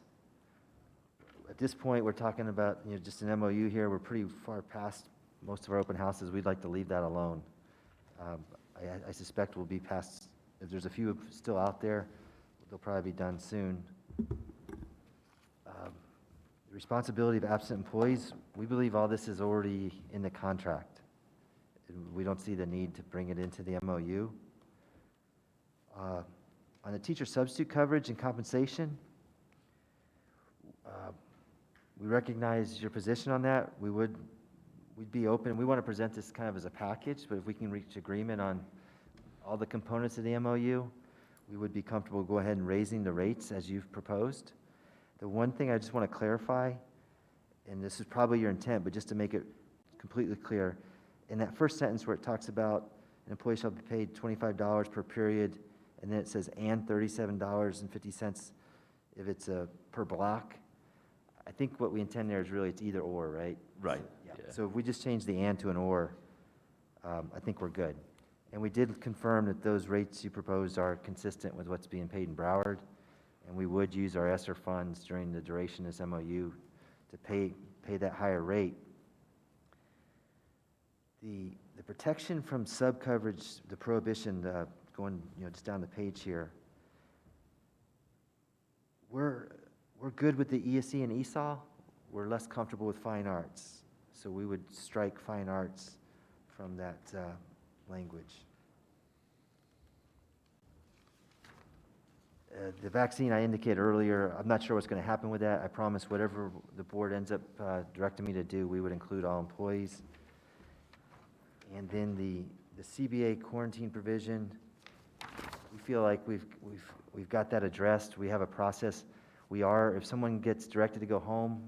S4: at this point, we're talking about, you know, just an MOU here. We're pretty far past most of our open houses. We'd like to leave that alone. I suspect we'll be past, if there's a few still out there, they'll probably be done soon. The responsibility of absent employees, we believe all this is already in the contract. We don't see the need to bring it into the MOU. On the teacher substitute coverage and compensation, we recognize your position on that. We'd be open. We want to present this kind of as a package, but if we can reach agreement on all the components of the MOU, we would be comfortable go ahead and raising the rates as you've proposed. The one thing I just want to clarify, and this is probably your intent, but just to make it completely clear, in that first sentence where it talks about an employee shall be paid $25 per period, and then it says and $37.50 if it's per block, I think what we intend there is really it's either or, right?
S2: Right.
S4: Yeah.
S2: Yeah.
S4: So if we just change the and to an or, I think we're good. And we did confirm that those rates you proposed are consistent with what's being paid in Broward, and we would use our ESSER funds during the duration of this MOU to pay that higher rate. The protection from sub-coverage, the prohibition, going just down the page here, we're good with the ESE and ESOL. We're less comfortable with fine arts, so we would strike fine arts from that language. The vaccine I indicated earlier, I'm not sure what's going to happen with that. I promise whatever the board ends up directing me to do, we would include all employees. And then the CBA Quarantine Provision, we feel like we've got that addressed. We have a process. If someone gets directed to go home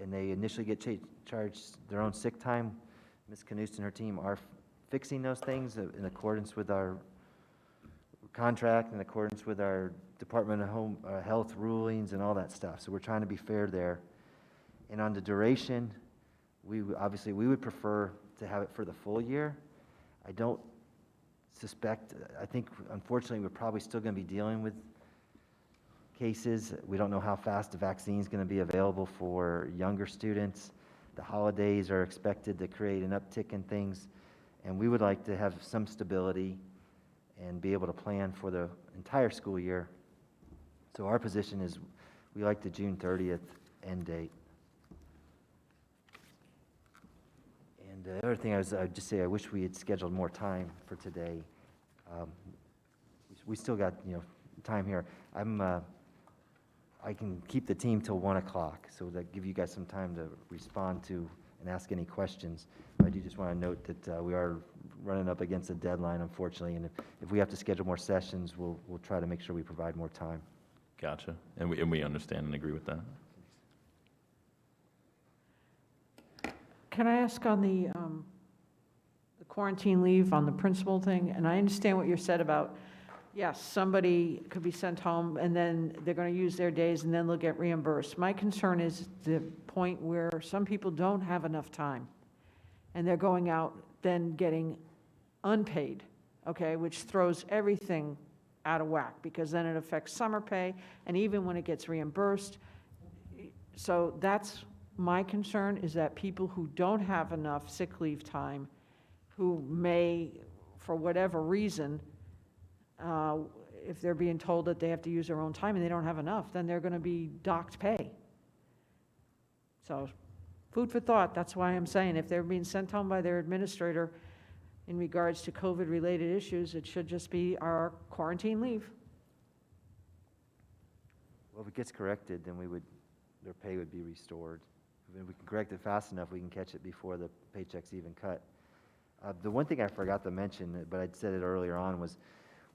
S4: and they initially get charged their own sick time, Ms. Knust and her team are fixing those things in accordance with our contract, in accordance with our Department of Home Health rulings and all that stuff. So we're trying to be fair there. And on the duration, we would prefer to have it for the full year. I don't suspect, I think unfortunately we're probably still going to be dealing with cases. We don't know how fast the vaccine is going to be available for younger students. The holidays are expected to create an uptick in things, and we would like to have some stability and be able to plan for the entire school year. So our position is we like the June 30th end date. And the other thing I'd just say, I wish we had scheduled more time for today. We still got time here. I can keep the team till 1 o'clock, so that give you guys some time to respond to and ask any questions. But I do just want to note that we are running up against a deadline, unfortunately, and if we have to schedule more sessions, we'll try to make sure we provide more time.
S2: Gotcha. And we understand and agree with that.
S5: Can I ask on the quarantine leave, on the principal thing? And I understand what you said about, yes, somebody could be sent home and then they're going to use their days and then they'll get reimbursed. My concern is the point where some people don't have enough time and they're going out then getting unpaid, okay, which throws everything out of whack because then it affects summer pay and even when it gets reimbursed. So that's my concern, is that people who don't have enough sick leave time, who may, for whatever reason, if they're being told that they have to use their own time and they don't have enough, then they're going to be docked pay. So food for thought. That's why I'm saying if they're being sent home by their administrator in regards to COVID-related issues, it should just be our quarantine leave.
S4: Well, if it gets corrected, then their pay would be restored. If we can correct it fast enough, we can catch it before the paycheck's even cut. The one thing I forgot to mention, but I'd said it earlier on, was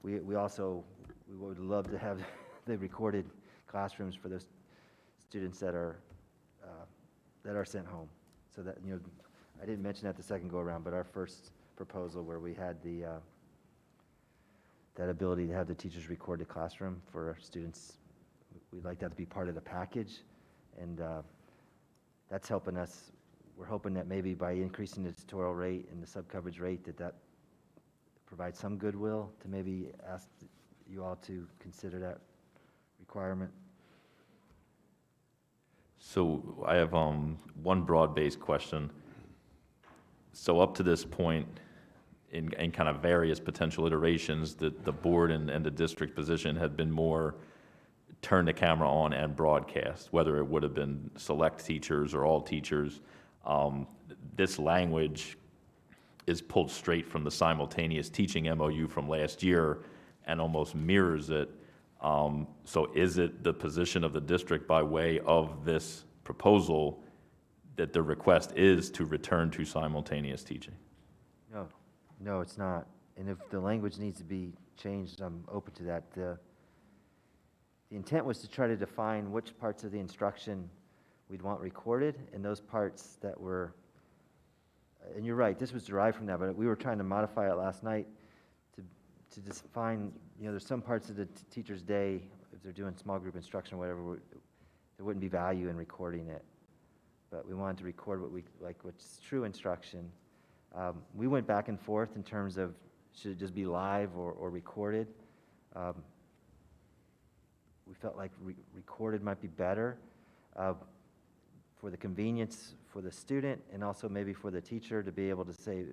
S4: we would love to have the recorded classrooms for those students that are sent home. So that, I didn't mention that the second go around, but our first proposal where we had that ability to have the teachers record the classroom for our students, we'd like that to be part of the package, and that's helping us. We're hoping that maybe by increasing the tutorial rate and the sub-coverage rate, that provides some goodwill to maybe ask you all to consider that requirement.
S2: So I have one broad-based question. So up to this point, in kind of various potential iterations, the board and the district position had been more turn the camera on and broadcast, whether it would have been select teachers or all teachers. This language is pulled straight from the simultaneous teaching MOU from last year, and almost mirrors it. So is it the position of the district by way of this proposal that the request is to return to simultaneous teaching?
S4: No, it's not. And if the language needs to be changed, I'm open to that. The intent was to try to define which parts of the instruction we'd want recorded, and those parts that were, and you're right, this was derived from that, but we were trying to modify it last night to define, there's some parts of the teacher's day, if they're doing small group instruction or whatever, there wouldn't be value in recording it. But we wanted to record what's true instruction. We went back and forth in terms of should it just be live or recorded. We felt like recorded might be better for the convenience for the student and also maybe for the teacher to be able to say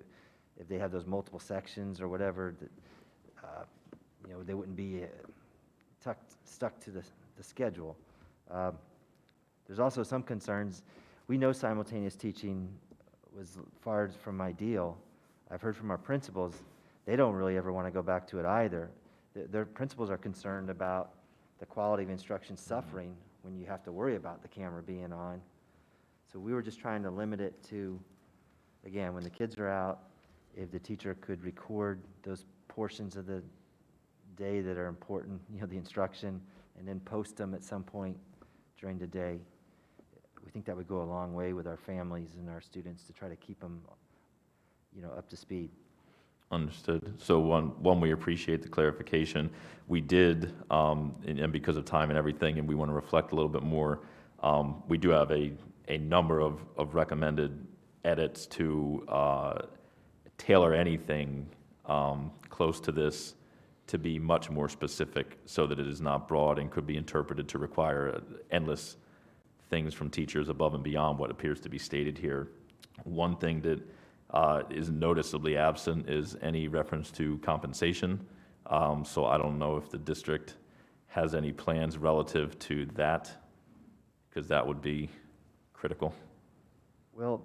S4: if they have those multiple sections or whatever, that they wouldn't be stuck to the schedule. There's also some concerns. We know simultaneous teaching was far from ideal. I've heard from our principals, they don't really ever want to go back to it either. Their principals are concerned about the quality of instruction suffering when you have to worry about the camera being on. So we were just trying to limit it to, again, when the kids are out, if the teacher could record those portions of the day that are important, the instruction, and then post them at some point during the day. We think that would go a long way with our families and our students to try to keep them, up to speed.
S2: Understood. So one, we appreciate the clarification. We did, and because of time and everything, and we want to reflect a little bit more, we do have a number of recommended edits to tailor anything close to this to be much more specific so that it is not broad and could be interpreted to require endless things from teachers above and beyond what appears to be stated here. One thing that is noticeably absent is any reference to compensation. So I don't know if the district has any plans relative to that, because that would be critical.
S4: Well,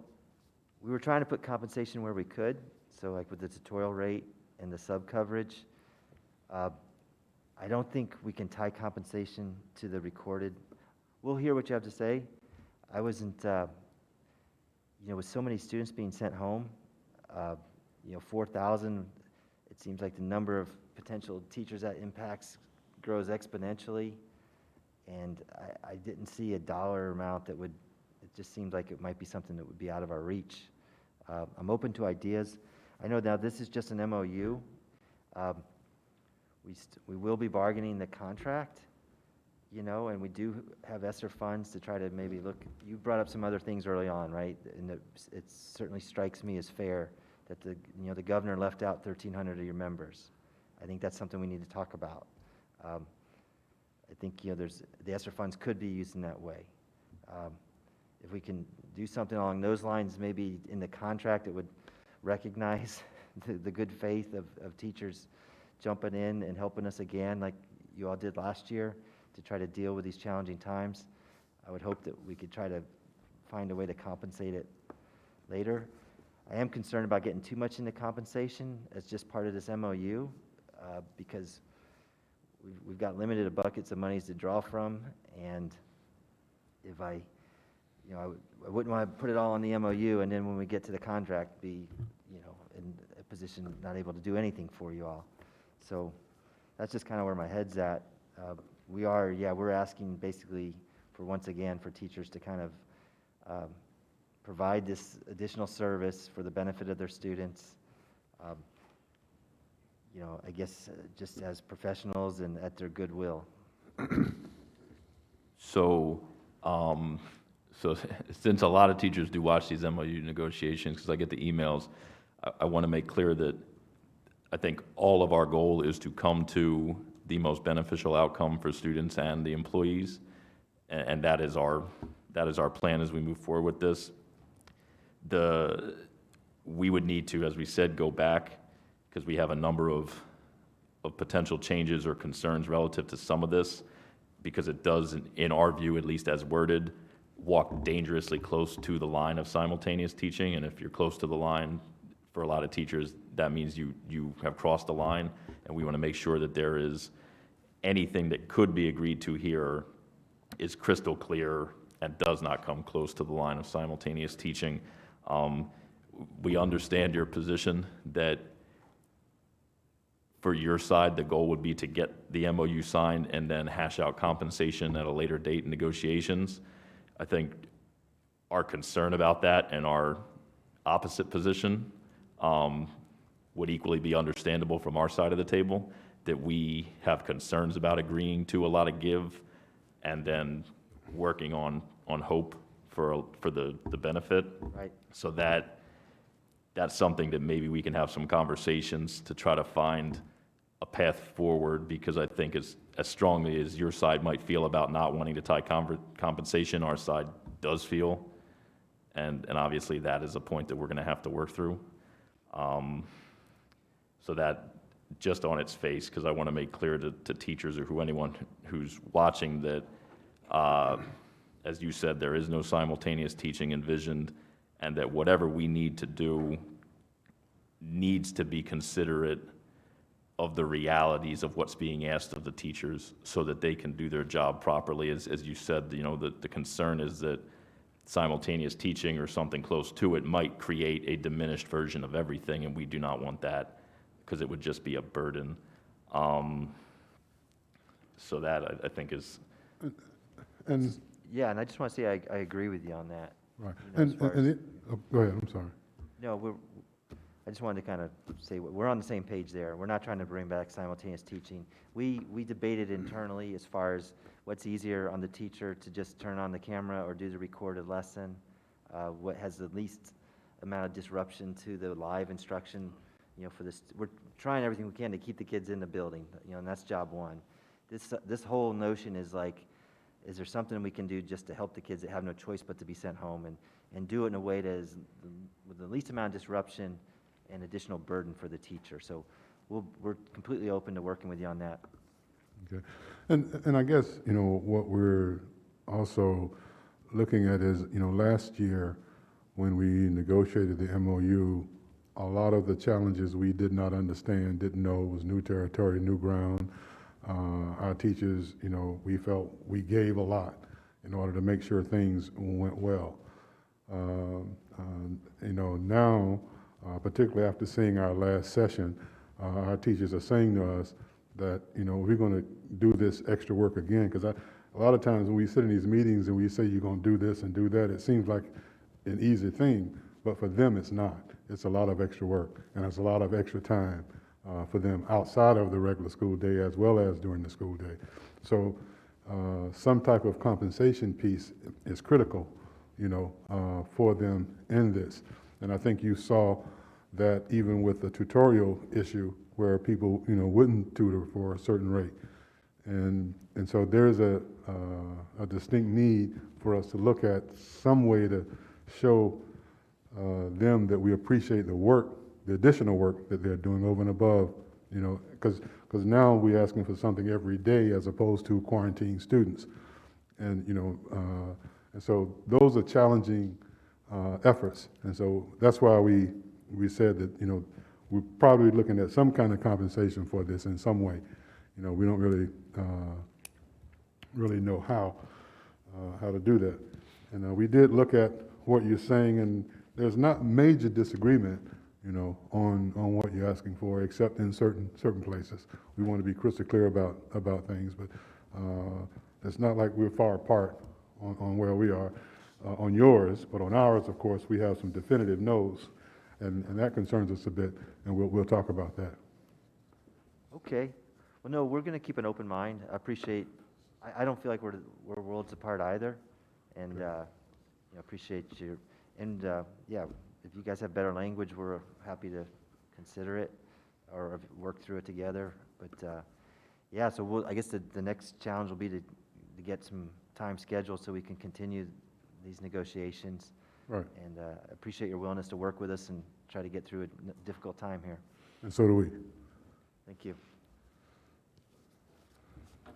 S4: we were trying to put compensation where we could, so like with the tutorial rate and the sub coverage. I don't think we can tie compensation to the recorded. We'll hear what you have to say. I wasn't, with so many students being sent home, 4,000, it seems like the number of potential teachers that impacts grows exponentially. And I didn't see a dollar amount that would, it just seemed like it might be something that would be out of our reach. I'm open to ideas. I know now this is just an MOU. We will be bargaining the contract, and we do have ESSER funds to try to maybe look. You brought up some other things early on, right? And it certainly strikes me as fair that the governor left out 1,300 of your members. I think that's something we need to talk about. I think the ESSER funds could be used in that way. If we can do something along those lines, maybe in the contract, it would recognize the good faith of teachers jumping in and helping us again, like you all did last year, to try to deal with these challenging times. I would hope that we could try to find a way to compensate it later. I am concerned about getting too much into compensation as just part of this MOU, because we've got limited buckets of monies to draw from, and if I wouldn't want to put it all on the MOU, and then when we get to the contract, be, in a position not able to do anything for you all. So that's just kind of where my head's at. We're asking basically once again, for teachers to kind of provide this additional service for the benefit of their students. I guess just as professionals and at their goodwill.
S2: So since a lot of teachers do watch these MOU negotiations, because I get the emails, I want to make clear that I think all of our goal is to come to the most beneficial outcome for students and the employees, and that is our plan as we move forward with this. We would need to, as we said, go back, because we have a number of potential changes or concerns relative to some of this, because it does, in our view, at least as worded, walk dangerously close to the line of simultaneous teaching. And if you're close to the line, for a lot of teachers, that means you have crossed the line, and we want to make sure that there is anything that could be agreed to here is crystal clear and does not come close to the line of simultaneous teaching. We understand your position that for your side, the goal would be to get the MOU signed and then hash out compensation at a later date in negotiations. I think our concern about that and our opposite position would equally be understandable from our side of the table, that we have concerns about agreeing to a lot of give and then working on hope for the benefit.
S4: Right.
S2: So that's something that maybe we can have some conversations to try to find a path forward, because I think as strongly as your side might feel about not wanting to tie compensation, our side does feel. And obviously that is a point that we're going to have to work through. So that just on its face, because I want to make clear to teachers or anyone who's watching that, as you said, there is no simultaneous teaching envisioned, and that whatever we need to do needs to be considerate of the realities of what's being asked of the teachers so that they can do their job properly. As you said, the concern is that simultaneous teaching or something close to it might create a diminished version of everything, and we do not want that, because it would just be a burden. So that, I think, is...
S6: And,
S4: Yeah, and I just want to say I agree with you on that.
S6: right,
S4: You know, as far as-
S6: go ahead, I'm sorry.
S4: No, I just wanted to kind of say, we're on the same page there. We're not trying to bring back simultaneous teaching. We debated internally as far as what's easier on the teacher to just turn on the camera or do the recorded lesson, what has the least amount of disruption to the live instruction, for this. We're trying everything we can to keep the kids in the building, and that's job one. This whole notion is like, is there something we can do just to help the kids that have no choice but to be sent home, and do it in a way that is with the least amount of disruption and additional burden for the teacher. So we're completely open to working with you on that.
S6: Okay. And I guess, what we're also looking at is, last year when we negotiated the MOU, a lot of the challenges we did not understand, didn't know, was new territory, new ground. Our teachers, we felt we gave a lot in order to make sure things went well. Now, particularly after seeing our last session, our teachers are saying to us that, we're going to do this extra work again, because a lot of times when we sit in these meetings and we say you're going to do this and do that, it seems like an easy thing, but for them it's not. It's a lot of extra work, and it's a lot of extra time for them outside of the regular school day as well as during the school day. So some type of compensation piece is critical, for them in this. And I think you saw that even with the tutorial issue where people, wouldn't tutor for a certain rate. And so there's a distinct need for us to look at some way to show them that we appreciate the work, the additional work that they're doing over and above, because now we're asking for something every day as opposed to quarantine students. And, and so those are challenging efforts. And so that's why we said that, we're probably looking at some kind of compensation for this in some way. We don't really know how to do that. And we did look at what you're saying, and there's not major disagreement, on what you're asking for, except in certain places. We want to be crystal clear about things, but it's not like we're far apart on where we are on yours, but on ours, of course, we have some definitive no's, and that concerns us a bit, and we'll talk about that.
S4: Okay. Well, no, we're going to keep an open mind. I appreciate, I don't feel like we're worlds apart either, and appreciate you. And yeah, if you guys have better language, we're happy to consider it or work through it together. But yeah, so I guess the next challenge will be to get some time scheduled so we can continue these negotiations.
S6: Right.
S4: And I appreciate your willingness to work with us and try to get through a difficult time here.
S6: And so do we.
S4: Thank you.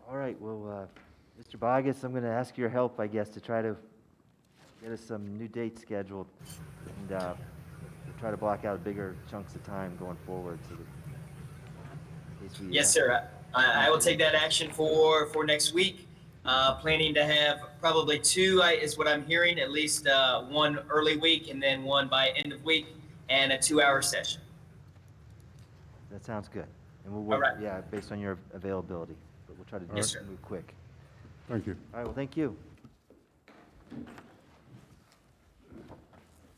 S4: All right, well, Mr. Bogus, I'm going to ask your help, I guess, to try to get us some new dates scheduled, and we'll try to block out bigger chunks of time going forward so that in case we.
S7: Yes, sir. I will take that action for next week. Planning to have probably two, is what I'm hearing, at least one early week and then one by end of week, and a 2-hour session.
S4: That sounds good. And we'll
S7: All
S4: work,
S7: right.
S4: yeah, based on your availability, but we'll try to
S7: Yes, sir.
S4: move quick.
S6: Thank you.
S4: All right, well, thank you.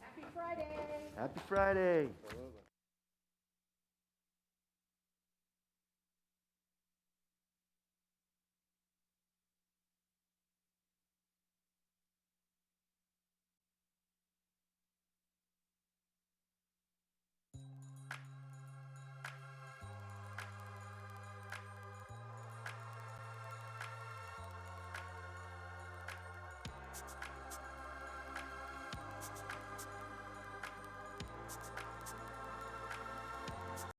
S5: Happy Friday.
S4: Happy Friday.